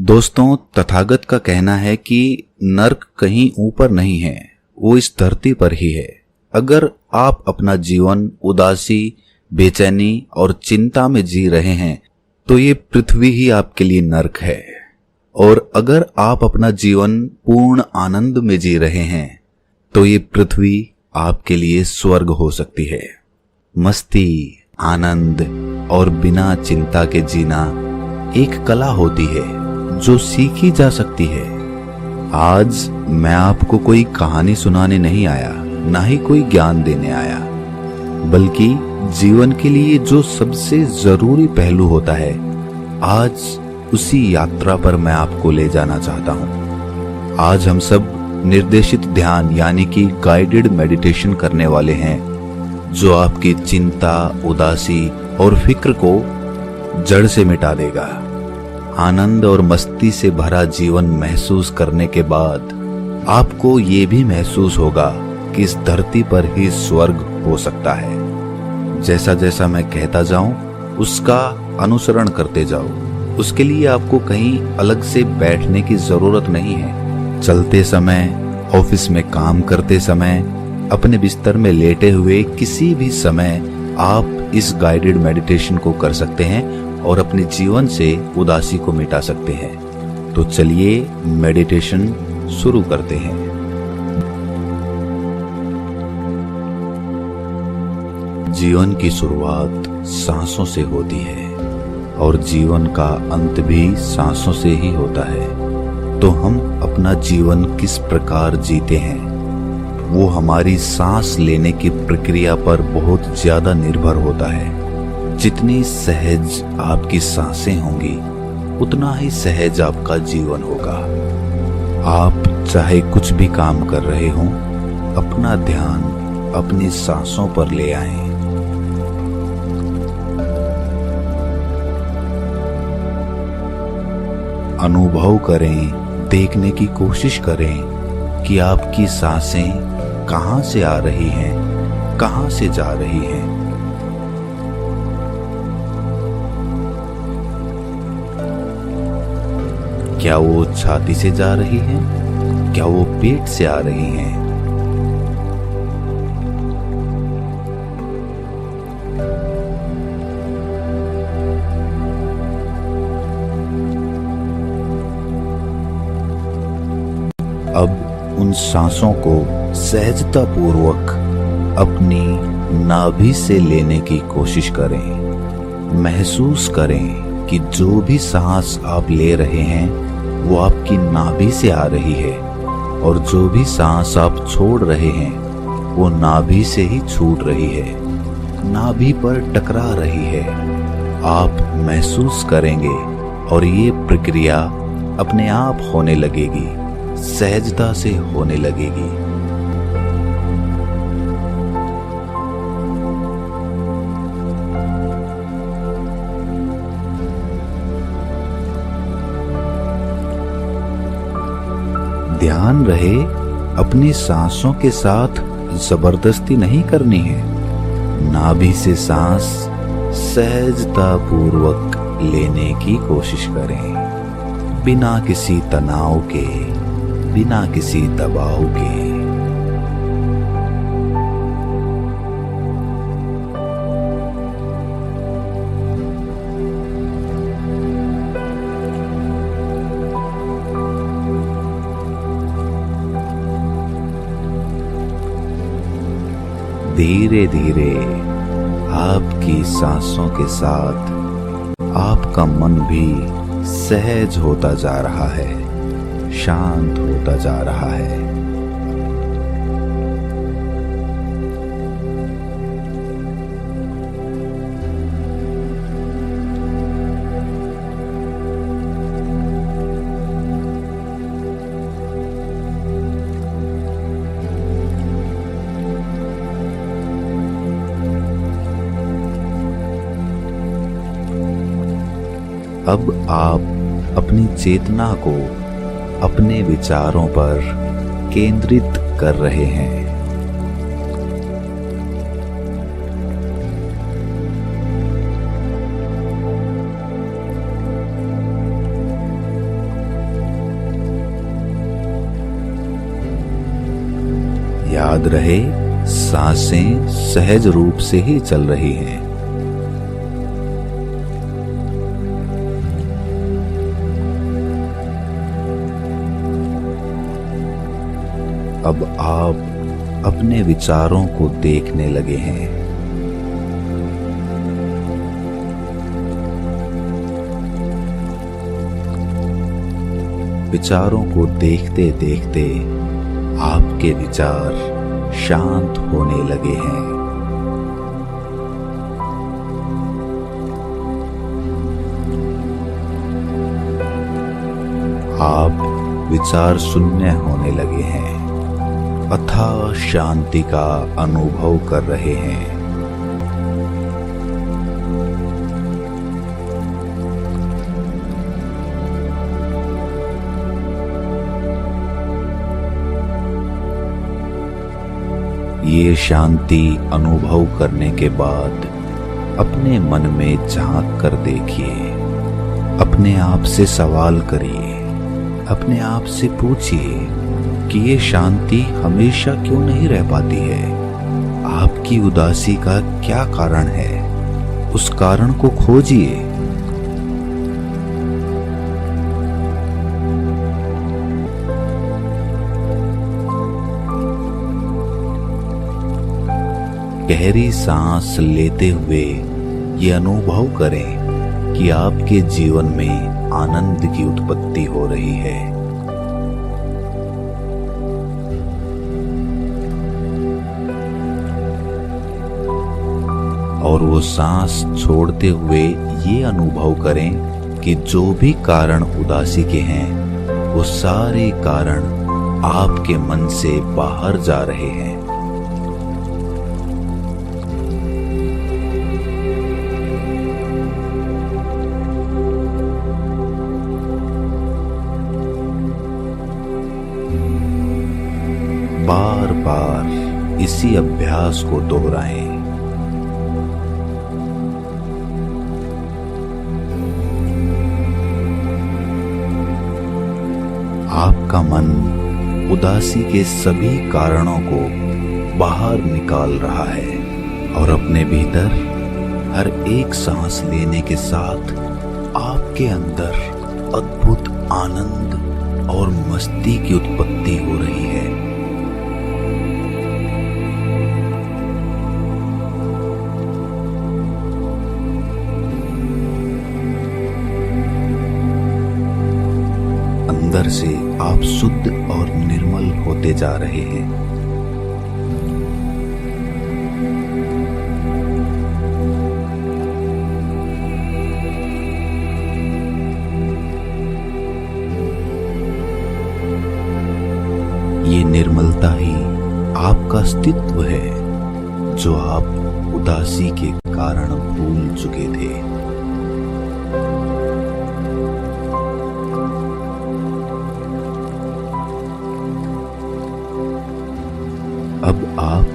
दोस्तों, तथागत का कहना है कि नर्क कहीं ऊपर नहीं है, वो इस धरती पर ही है। अगर आप अपना जीवन उदासी, बेचैनी और चिंता में जी रहे हैं तो ये पृथ्वी ही आपके लिए नर्क है। और अगर आप अपना जीवन पूर्ण आनंद में जी रहे हैं तो ये पृथ्वी आपके लिए स्वर्ग हो सकती है। मस्ती, आनंद और बिना चिंता के जीना एक कला होती है जो सीखी जा सकती है। आज मैं आपको कोई कहानी सुनाने नहीं आया, ना ही कोई ज्ञान देने आया, बल्कि जीवन के लिए जो सबसे जरूरी पहलू होता है, आज उसी यात्रा पर मैं आपको ले जाना चाहता हूं। आज हम सब निर्देशित ध्यान यानी कि गाइडेड मेडिटेशन करने वाले हैं, जो आपकी चिंता, उदासी और फिक्र को जड़ से मिटा देगा। आनंद और मस्ती से भरा जीवन महसूस करने के बाद आपको ये भी महसूस होगा कि इस धरती पर ही स्वर्ग हो सकता है। जैसा जैसा मैं कहता जाऊं उसका अनुसरण करते जाओ। उसके लिए आपको कहीं अलग से बैठने की जरूरत नहीं है। चलते समय, ऑफिस में काम करते समय, अपने बिस्तर में लेटे हुए किसी भी समय आप इस गाइडेड मेडिटेशन को कर सकते हैं और अपने जीवन से उदासी को मिटा सकते हैं। तो चलिए मेडिटेशन शुरू करते हैं। जीवन की शुरुआत सांसों से होती है और जीवन का अंत भी सांसों से ही होता है। तो हम अपना जीवन किस प्रकार जीते हैं वो हमारी सांस लेने की प्रक्रिया पर बहुत ज्यादा निर्भर होता है। जितनी सहज आपकी सांसें होंगी उतना ही सहज आपका जीवन होगा। आप चाहे कुछ भी काम कर रहे हों, अपना ध्यान अपनी सांसों पर ले आएं। अनुभव करें, देखने की कोशिश करें कि आपकी सांसें कहां से आ रही हैं, कहां से जा रही हैं। क्या वो छाती से जा रही हैं? क्या वो पेट से आ रही हैं? अब उन सांसों को सहजता पूर्वक अपनी नाभि से लेने की कोशिश करें। महसूस करें कि जो भी सांस आप ले रहे हैं वो आपकी नाभि से आ रही है और जो भी सांस आप छोड़ रहे हैं वो नाभि से ही छूट रही है, नाभि पर टकरा रही है। आप महसूस करेंगे और ये प्रक्रिया अपने आप होने लगेगी, सहजता से होने लगेगी। ध्यान रहे, अपनी सांसों के साथ जबरदस्ती नहीं करनी है। नाभि से सांस सहजता पूर्वक लेने की कोशिश करें, बिना किसी तनाव के, बिना किसी दबाव के। धीरे धीरे आपकी सांसों के साथ आपका मन भी सहज होता जा रहा है, शांत होता जा रहा है। अब आप अपनी चेतना को अपने विचारों पर केंद्रित कर रहे हैं। याद रहे, सांसें सहज रूप से ही चल रही हैं। अब आप अपने विचारों को देखने लगे हैं। विचारों को देखते देखते आपके विचार शांत होने लगे हैं। आप विचार शून्य होने लगे हैं, अथाह शांति का अनुभव कर रहे हैं। ये शांति अनुभव करने के बाद अपने मन में झांक कर देखिए, अपने आप से सवाल करिए, अपने आप से पूछिए कि ये शांति हमेशा क्यों नहीं रह पाती है। आपकी उदासी का क्या कारण है, उस कारण को खोजिए। गहरी सांस लेते हुए ये अनुभव करें कि आपके जीवन में आनंद की उत्पत्ति हो रही है। और वो सांस छोड़ते हुए ये अनुभव करें कि जो भी कारण उदासी के हैं, वो सारे कारण आपके मन से बाहर जा रहे हैं। बार बार इसी अभ्यास को दोहराएं। आपका मन उदासी के सभी कारणों को बाहर निकाल रहा है और अपने भीतर हर एक सांस लेने के साथ आपके अंदर अद्भुत आनंद और मस्ती की उत्पत्ति हो रही है। अंदर से आप शुद्ध और निर्मल होते जा रहे हैं। ये निर्मलता ही आपका अस्तित्व है, जो आप उदासी के कारण भूल चुके थे। अब आप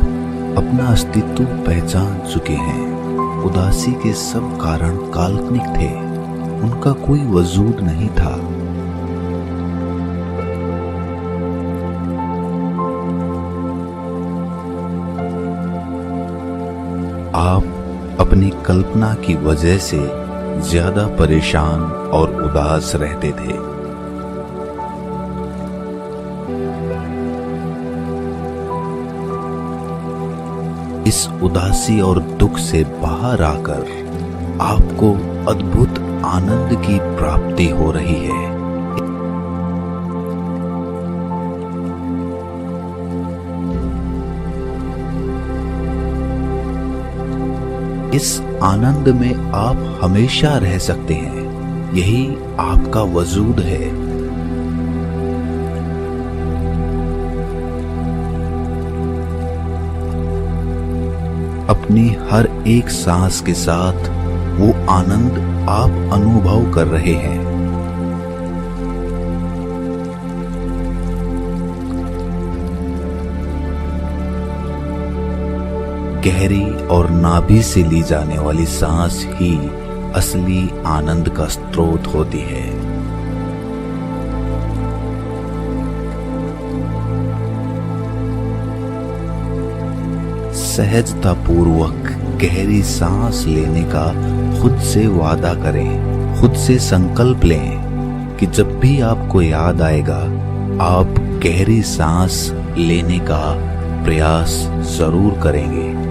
अपना अस्तित्व पहचान चुके हैं। उदासी के सब कारण काल्पनिक थे, उनका कोई वजूद नहीं था। आप अपनी कल्पना की वजह से ज्यादा परेशान और उदास रहते थे। इस उदासी और दुख से बाहर आकर आपको अद्भुत आनंद की प्राप्ति हो रही है। इस आनंद में आप हमेशा रह सकते हैं, यही आपका वजूद है। अपनी हर एक सांस के साथ वो आनंद आप अनुभव कर रहे हैं। गहरी और नाभि से ली जाने वाली सांस ही असली आनंद का स्रोत होती है। सहजता पूर्वक गहरी सांस लेने का खुद से वादा करें। खुद से संकल्प लें कि जब भी आपको याद आएगा आप गहरी सांस लेने का प्रयास जरूर करेंगे।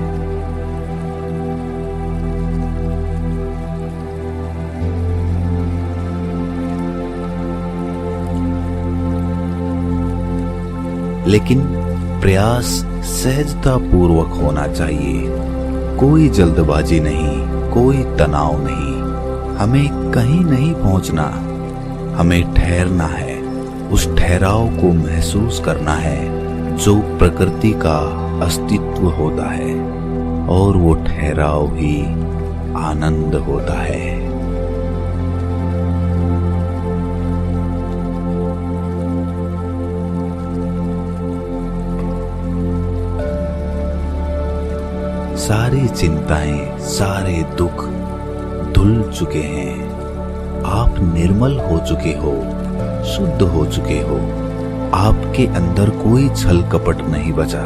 लेकिन प्रयास सहजता पूर्वक होना चाहिए। कोई जल्दबाजी नहीं, कोई तनाव नहीं। हमें कहीं नहीं पहुंचना, हमें ठहरना है। उस ठहराव को महसूस करना है जो प्रकृति का अस्तित्व होता है, और वो ठहराव ही आनंद होता है। सारी चिंताएं, सारे दुख धुल चुके हैं। आप निर्मल हो चुके हो, शुद्ध हो चुके हो। आपके अंदर कोई छल कपट नहीं बचा।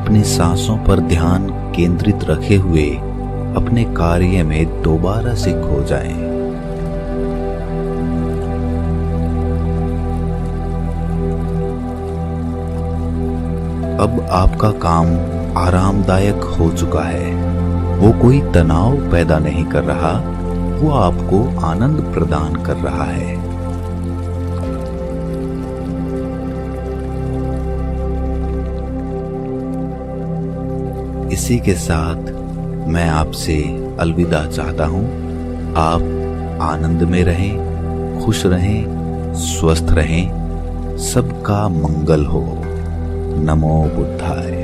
अपनी सांसों पर ध्यान केंद्रित रखे हुए अपने कार्य में दोबारा से खो जाएं। अब आपका काम आरामदायक हो चुका है। वो कोई तनाव पैदा नहीं कर रहा, वो आपको आनंद प्रदान कर रहा है। इसी के साथ मैं आपसे अलविदा चाहता हूं। आप आनंद में रहें, खुश रहें, स्वस्थ रहें। सबका मंगल हो। नमो बुद्धाय।